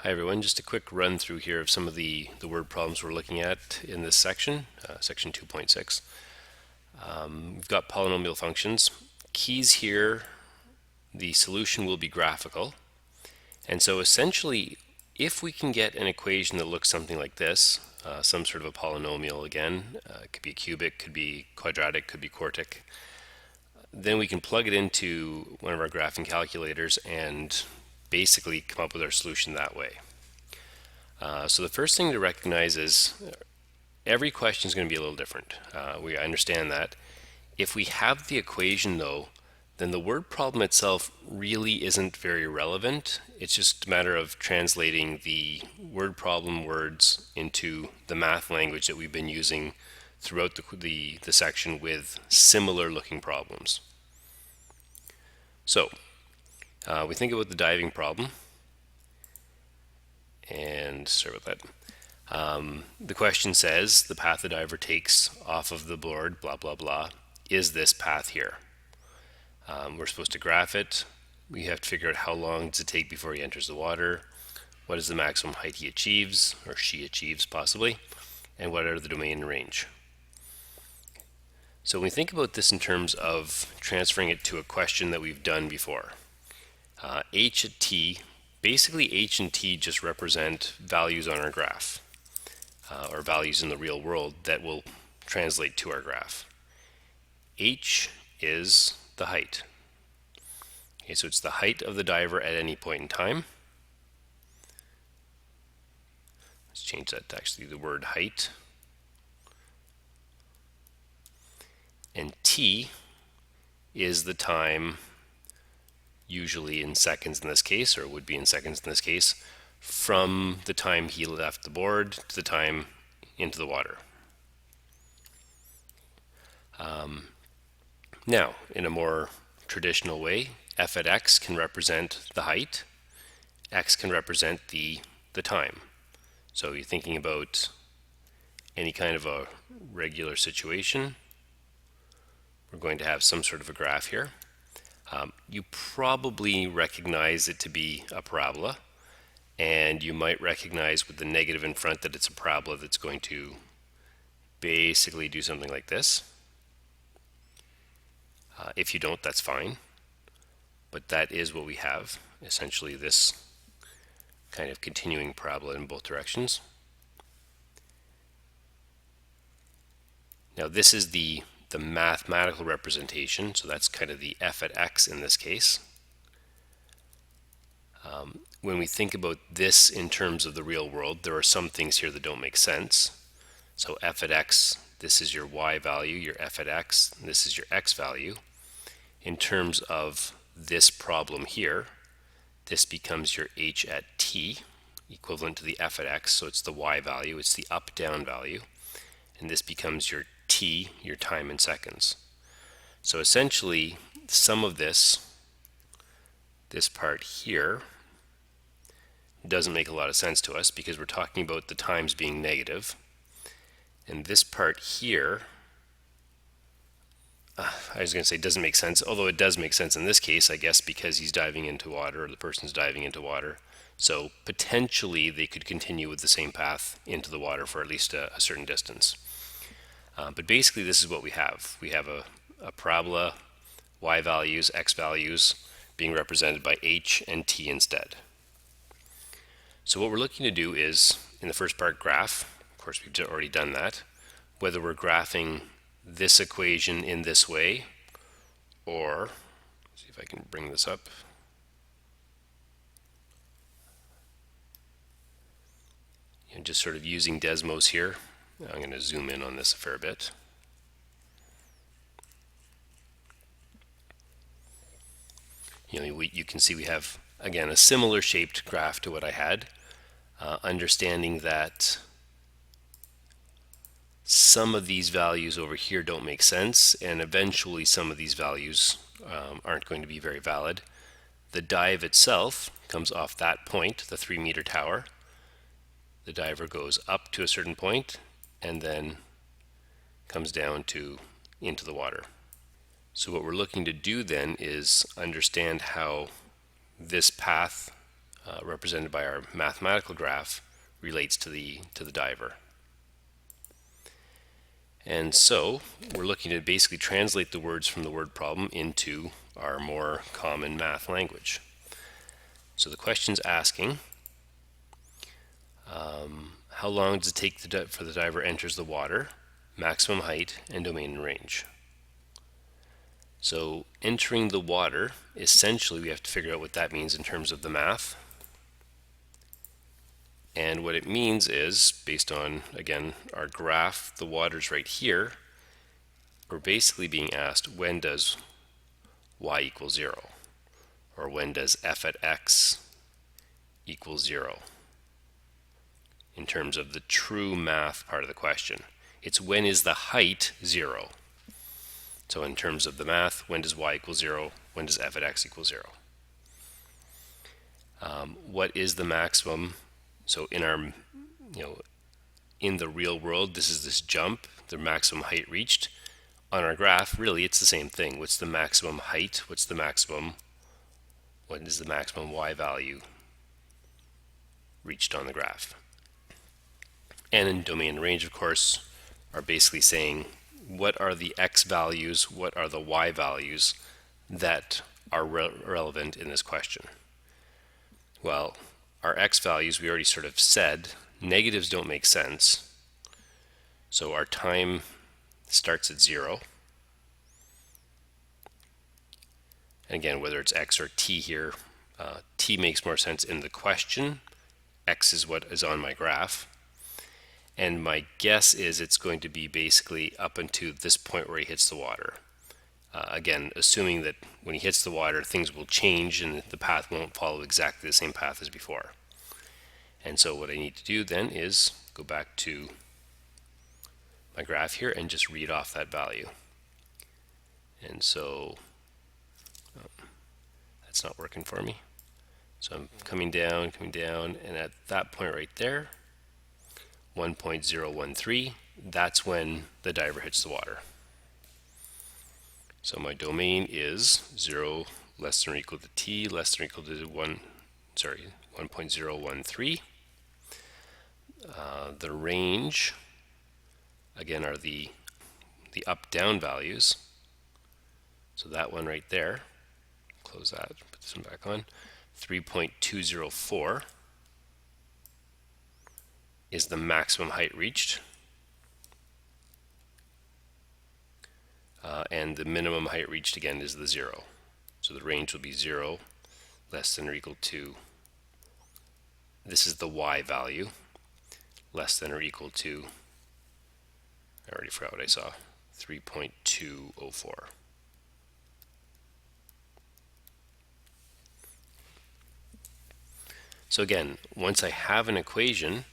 Hi everyone, just a quick run through here of some of the word problems we're looking at in this section, section 2.6. We've got polynomial functions. Keys here, the solution will be graphical. And so essentially, if we can get an equation that looks something like this, some sort of a polynomial again, it could be cubic, could be quadratic, could be quartic, then we can plug it into one of our graphing calculators and basically come up with our solution that way. So the first thing to recognize is every question is going to be a little different. We understand that. If we have the equation though, then the word problem itself really isn't very relevant. It's just a matter of translating the word problem words into the math language that we've been using throughout the section with similar looking problems. So we think about the diving problem, and sorry about that. The question says the path the diver takes off of the board, blah blah blah, is this path here. We're supposed to graph it. We have to figure out how long does it take before he enters the water, what is the maximum height he achieves, or she achieves possibly, and what are the domain and range. So when we think about this in terms of transferring it to a question that we've done before, h at t, basically h and t just represent values on our graph, or values in the real world that will translate to our graph. H is the height. Okay, so it's the height of the diver at any point in time. Let's change that to actually the word height. And t is the time, usually in seconds in this case, or it would be in seconds in this case, from the time he left the board to the time into the water. Now, in a more traditional way, f at x can represent the height, x can represent the time. So you're thinking about any kind of a regular situation, we're going to have some sort of a graph here. You probably recognize it to be a parabola, and you might recognize with the negative in front that it's a parabola that's going to basically do something like this. If you don't, that's fine, but that is what we have, essentially this kind of continuing parabola in both directions. Now this is the mathematical representation, so that's kind of the f at x in this case. When we think about this in terms of the real world, there are some things here that don't make sense. So f at x, this is your y value, your f at x, this is your x value. In terms of this problem here, this becomes your h at t, equivalent to the f at x, so it's the y value, it's the up-down value, and this becomes your t, your time in seconds. So essentially, some of this part here, doesn't make a lot of sense to us because we're talking about the times being negative. And this part here, I was going to say doesn't make sense, although it does make sense in this case, I guess, because he's diving into water, or the person's diving into water. So potentially they could continue with the same path into the water for at least a certain distance. But basically this is what we have. We have a parabola, y values, x values being represented by h and t instead. So what we're looking to do is, in the first part, graph. Of course, we've already done that. Whether we're graphing this equation in this way, or, see if I can bring this up. And just sort of using Desmos here. I'm going to zoom in on this a fair bit. You can see we have, again, a similar shaped graph to what I had, understanding that some of these values over here don't make sense, and eventually some of these values aren't going to be very valid. The dive itself comes off that point, the 3-meter tower. The diver goes up to a certain point and then comes down into the water. So what we're looking to do then is understand how this path represented by our mathematical graph, relates to the diver. And so we're looking to basically translate the words from the word problem into our more common math language. So the question's asking, how long does it take for the diver enters the water, maximum height, and domain and range? So entering the water, essentially we have to figure out what that means in terms of the math. And what it means is, based on, again, our graph, the water's right here, we're basically being asked, when does y equal 0? Or when does f at x equal 0? In terms of the true math part of the question. It's when is the height 0? So in terms of the math, when does y equal 0? When does f at x equal 0? What is the maximum? So in our, in the real world, this is this jump, the maximum height reached. On our graph, really, it's the same thing. What's the maximum height? What is the maximum y value reached on the graph? And in domain and range, of course, are basically saying, what are the x values, what are the y values that are relevant in this question? Well, our x values, we already sort of said, negatives don't make sense. So our time starts at 0. And again, whether it's x or t here, t makes more sense in the question. X is what is on my graph. And my guess is it's going to be basically up until this point where he hits the water. Again, assuming that when he hits the water, things will change and the path won't follow exactly the same path as before. And so what I need to do then is go back to my graph here and just read off that value. And so that's not working for me. So I'm coming down, and at that point right there, 1.013, that's when the diver hits the water. So my domain is 0 less than or equal to t less than or equal to 1.013. The range, again, are the up-down values. So that one right there, close that, put this one back on, 3.204 is the maximum height reached. And the minimum height reached again is the 0. So the range will be 0 less than or equal to, this is the y value, less than or equal to, I already forgot what I saw, 3.204. So again, once I have an equation,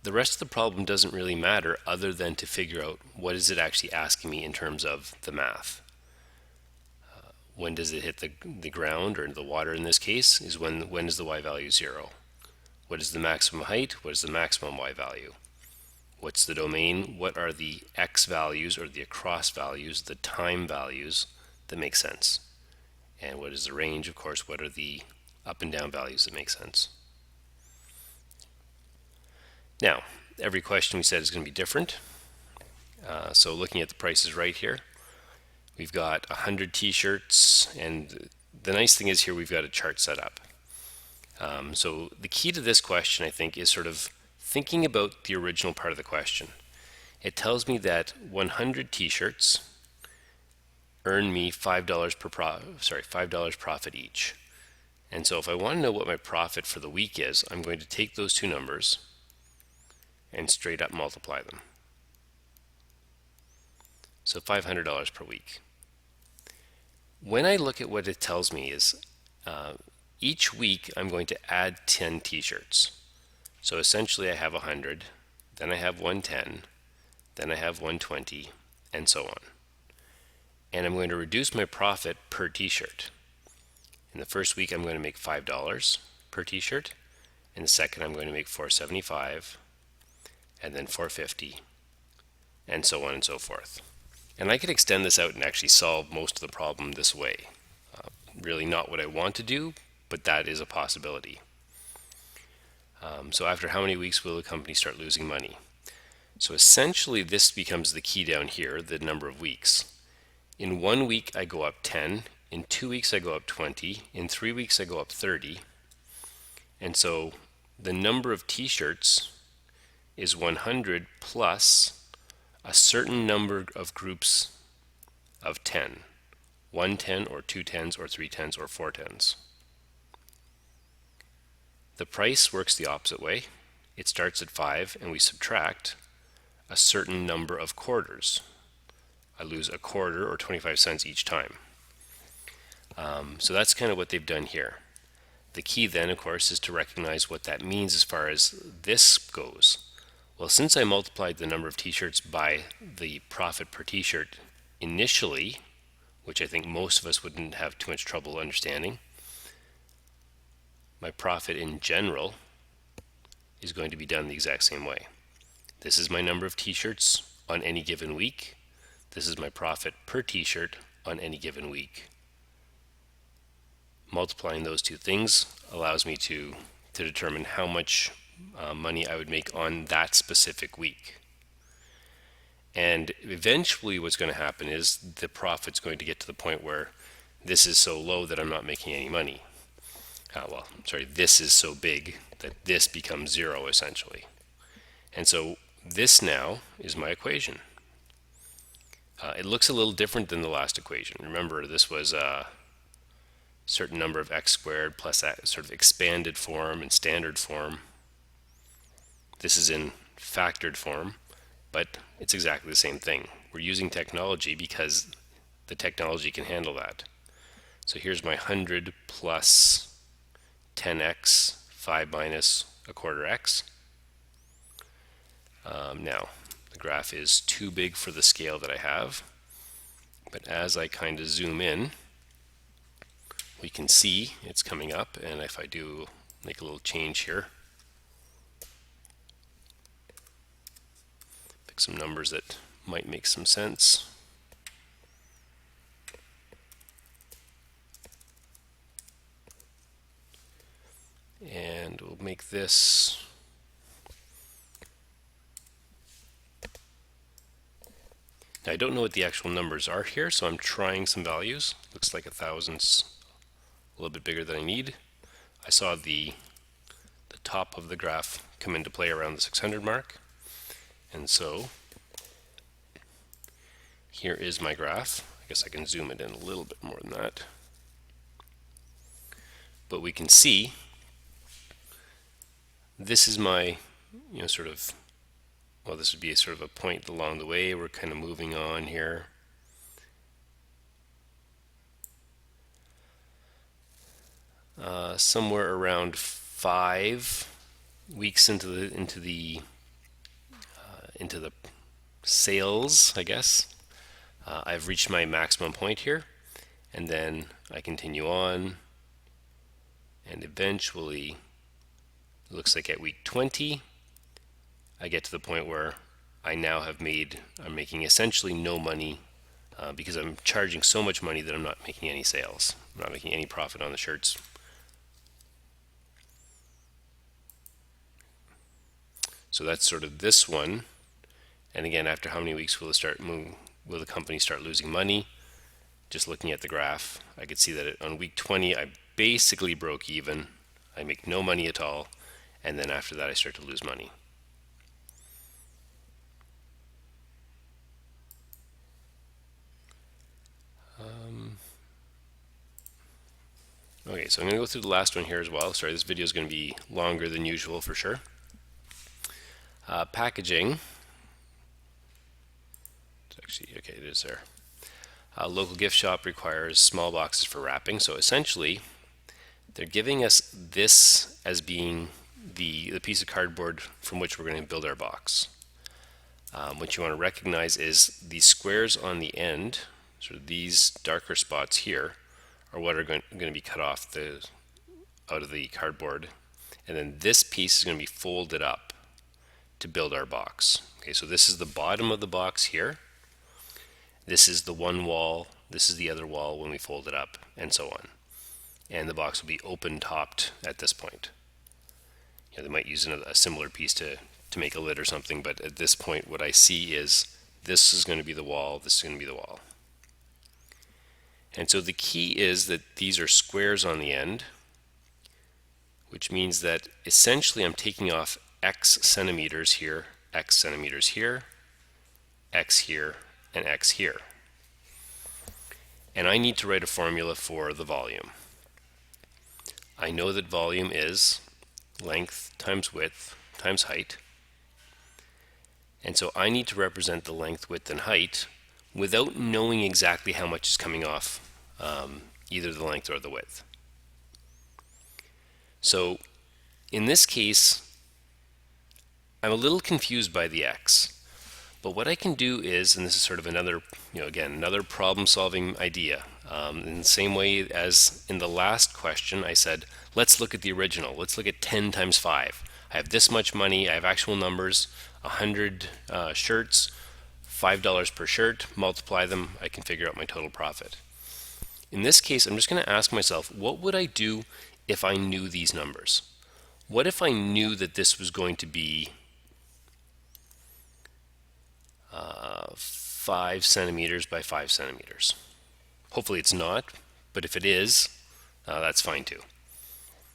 the rest of the problem doesn't really matter other than to figure out what is it actually asking me in terms of the math. When does it hit the ground, or the water in this case, is when is the y value 0? What is the maximum height? What is the maximum y value? What's the domain? What are the x values or the across values, the time values that make sense? And what is the range? Of course, what are the up and down values that make sense? Now, every question we said is going to be different. So looking at the prices right here, we've got 100 t-shirts, and the nice thing is here we've got a chart set up. So the key to this question, I think, is sort of thinking about the original part of the question. It tells me that 100 t-shirts earn me $5 profit each. And so if I want to know what my profit for the week is, I'm going to take those two numbers and straight up multiply them. So $500 per week. When I look at what it tells me is each week I'm going to add 10 t-shirts. So essentially I have 100, then I have 110, then I have 120, and so on. And I'm going to reduce my profit per t-shirt. In the first week I'm going to make $5 per t-shirt. In the second I'm going to make $4.75, and then $4.50, and so on and so forth. And I could extend this out and actually solve most of the problem this way. Really not what I want to do, but that is a possibility. So after how many weeks will the company start losing money? So essentially this becomes the key down here, the number of weeks. In 1 week I go up 10, in 2 weeks I go up 20, in 3 weeks I go up 30. And so the number of t-shirts is 100 plus a certain number of groups of 10. 1 10 or 2 10s or 3 10s or 4 10s. The price works the opposite way. It starts at 5 and we subtract a certain number of quarters. I lose a quarter or 25 cents each time. So that's kind of what they've done here. The key then, of course, is to recognize what that means as far as this goes. Well, since I multiplied the number of t-shirts by the profit per t-shirt initially, which I think most of us wouldn't have too much trouble understanding, my profit in general is going to be done the exact same way. This is my number of t-shirts on any given week. This is my profit per t-shirt on any given week. Multiplying those two things allows me to determine how much money I would make on that specific week. And eventually what's going to happen is the profit's going to get to the point where this is so low that I'm not making any money. This is so big that this becomes zero essentially. And so this now is my equation. It looks a little different than the last equation. Remember, this was a certain number of x squared plus that sort of expanded form and standard form. This is in factored form, but it's exactly the same thing. We're using technology because the technology can handle that. So here's my 100 plus 10x, 5 minus a quarter x. Now, the graph is too big for the scale that I have, but as I kind of zoom in, we can see it's coming up, and if I do make a little change here, pick some numbers that might make some sense. And we'll make this now, I don't know what the actual numbers are here, so I'm trying some values. Looks like 1,000's a little bit bigger than I need. I saw the top of the graph come into play around the 600 mark. And so here is my graph. I guess I can zoom it in a little bit more than that. But we can see this is my, this would be a sort of a point along the way. We're kind of moving on here. Somewhere around 5 weeks into the sales, I guess, I've reached my maximum point here, and then I continue on, and eventually, it looks like at week 20, I get to the point where I'm making essentially no money because I'm charging so much money that I'm not making any sales. I'm not making any profit on the shirts. So that's sort of this one. And again, after how many weeks will the company start losing money? Just looking at the graph, I could see that on week 20, I basically broke even. I make no money at all. And then after that, I start to lose money. Okay, so I'm going to go through the last one here as well. Sorry, this video is going to be longer than usual for sure. Packaging. Okay, it is there. Local gift shop requires small boxes for wrapping. So essentially, they're giving us this as being the piece of cardboard from which we're going to build our box. What you want to recognize is these squares on the end, sort of these darker spots here, are what are going to be cut off out of the cardboard, and then this piece is going to be folded up to build our box. Okay, so this is the bottom of the box here. This is the one wall. This is the other wall when we fold it up, and so on. and the box will be open topped at this point. They might use a similar piece to make a lid or something, but at this point what I see is this is going to be the wall, this is going to be the wall. And so the key is that these are squares on the end, which means that essentially I'm taking off x centimeters here, x centimeters here, x here, and x here. And I need to write a formula for the volume. I know that volume is length times width times height. And so I need to represent the length, width, and height without knowing exactly how much is coming off either the length or the width. So in this case, I'm a little confused by the x. But what I can do is, and this is sort of another, again, another problem solving idea. In the same way as in the last question, I said, let's look at the original. Let's look at 10 times 5. I have this much money. I have actual numbers, 100 shirts, $5 per shirt. Multiply them. I can figure out my total profit. In this case, I'm just going to ask myself, what would I do if I knew these numbers? What if I knew that this was going to be 5 centimeters by 5 centimeters? Hopefully it's not, but if it is, that's fine too.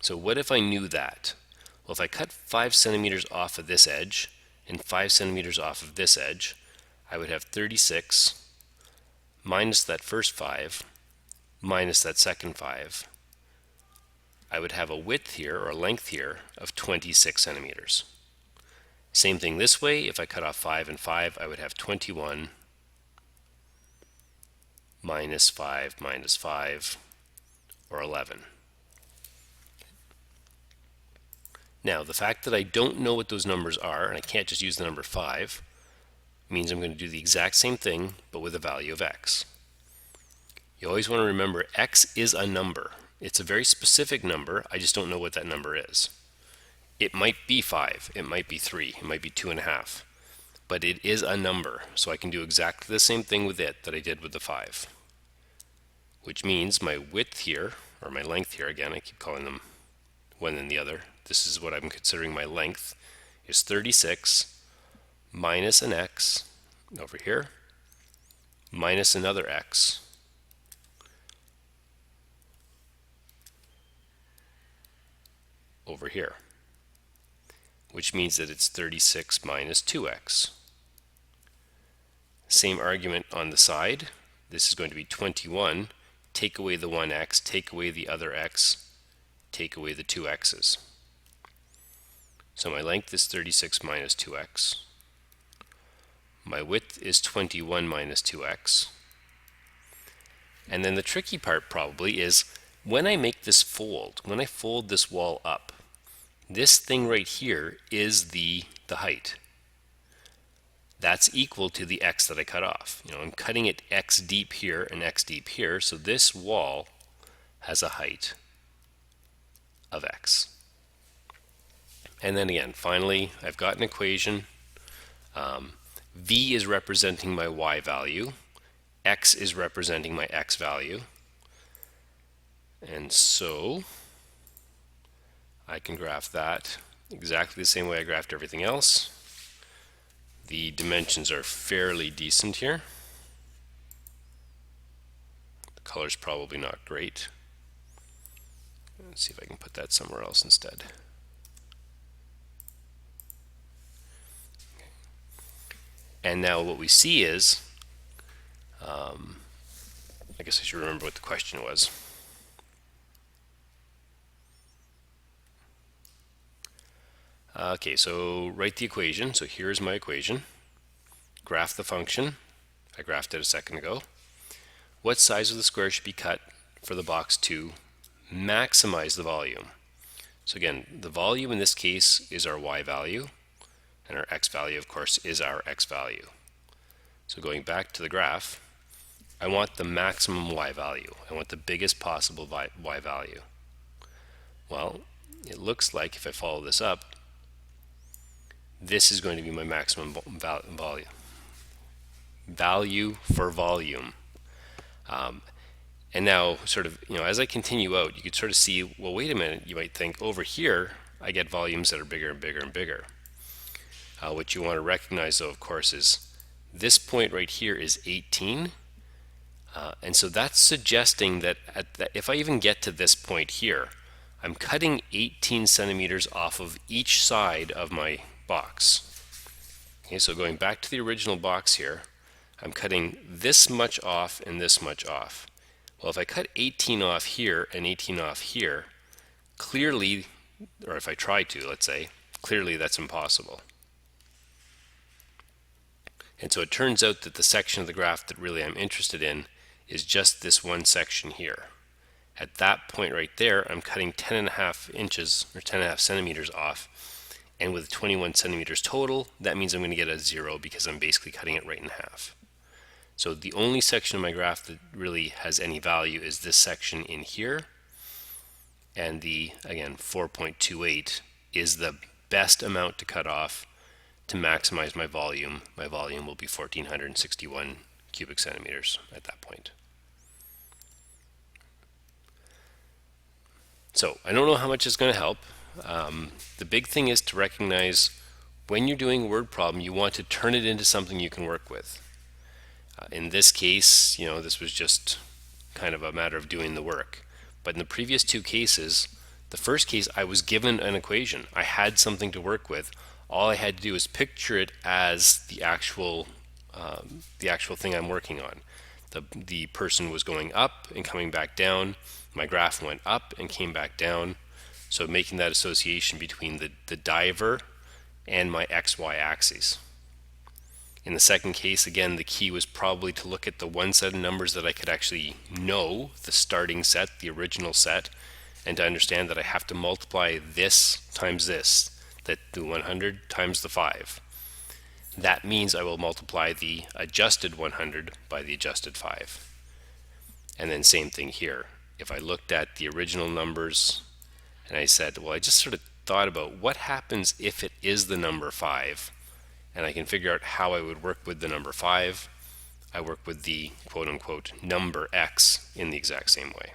So what if I knew that? Well, if I cut 5 centimeters off of this edge and 5 centimeters off of this edge, I would have 36 minus that first 5 minus that second 5. I would have a width here, or a length here, of 26 centimeters. Same thing this way. If I cut off 5 and 5, I would have 21 minus 5 minus 5, or 11. Now, the fact that I don't know what those numbers are, and I can't just use the number 5, means I'm going to do the exact same thing, but with a value of x. You always want to remember x is a number. It's a very specific number. I just don't know what that number is. It might be 5, it might be 3, it might be 2.5, but it is a number, so I can do exactly the same thing with it that I did with the 5. Which means my width here, or my length here, again, I keep calling them one and the other. This is what I'm considering my length, is 36 minus an x over here, minus another x over here, which means that it's 36 minus 2x. Same argument on the side. This is going to be 21. Take away the 1x, take away the other x, take away the 2 x's. So my length is 36 minus 2x. My width is 21 minus 2x. And then the tricky part probably is when I make this fold, when I fold this wall up, this thing right here is the height. That's equal to the x that I cut off. I'm cutting it x deep here and x deep here, so this wall has a height of x. And then again, finally, I've got an equation. V is representing my y value. X is representing my x value. And so I can graph that exactly the same way I graphed everything else. The dimensions are fairly decent here. The color's probably not great. Let's see if I can put that somewhere else instead. And now what we see is, I guess I should remember what the question was. Okay, so write the equation. So here's my equation. Graph the function. I graphed it a second ago. What size of the square should be cut for the box to maximize the volume? So again, the volume in this case is our y value, and our x value, of course, is our x value. So going back to the graph, I want the maximum y value. I want the biggest possible y value. Well, it looks like if I follow this up, this is going to be my maximum value for volume. And now sort of, as I continue out, you could sort of see, well, wait a minute, you might think over here, I get volumes that are bigger and bigger and bigger. What you want to recognize though, of course, is this point right here is 18. And so that's suggesting that, if I even get to this point here, I'm cutting 18 centimeters off of each side of my box. Okay, so going back to the original box here, I'm cutting this much off and this much off. Well, if I cut 18 off here and 18 off here, clearly, or if I try to, let's say, clearly that's impossible. And so it turns out that the section of the graph that really I'm interested in is just this one section here. At that point right there, I'm cutting 10.5 inches or 10.5 centimeters off. And with 21 centimeters total, that means I'm going to get a 0 because I'm basically cutting it right in half. So the only section of my graph that really has any value is this section in here. And the, again, 4.28 is the best amount to cut off to maximize my volume. My volume will be 1,461 cubic centimeters at that point. So I don't know how much it's going to help. The big thing is to recognize when you're doing a word problem, you want to turn it into something you can work with. In this case, this was just kind of a matter of doing the work. But in the previous two cases, the first case, I was given an equation. I had something to work with. All I had to do is picture it as the actual thing I'm working on. The person was going up and coming back down. My graph went up and came back down. So making that association between the diver and my XY axes. In the second case, again, the key was probably to look at the one set of numbers that I could actually know, the starting set, the original set, and to understand that I have to multiply this times this, that the 100 times the 5. That means I will multiply the adjusted 100 by the adjusted 5. And then same thing here. If I looked at the original numbers and I said, well, I just sort of thought about what happens if it is the number 5, and I can figure out how I would work with the number 5. I work with the quote-unquote number x in the exact same way.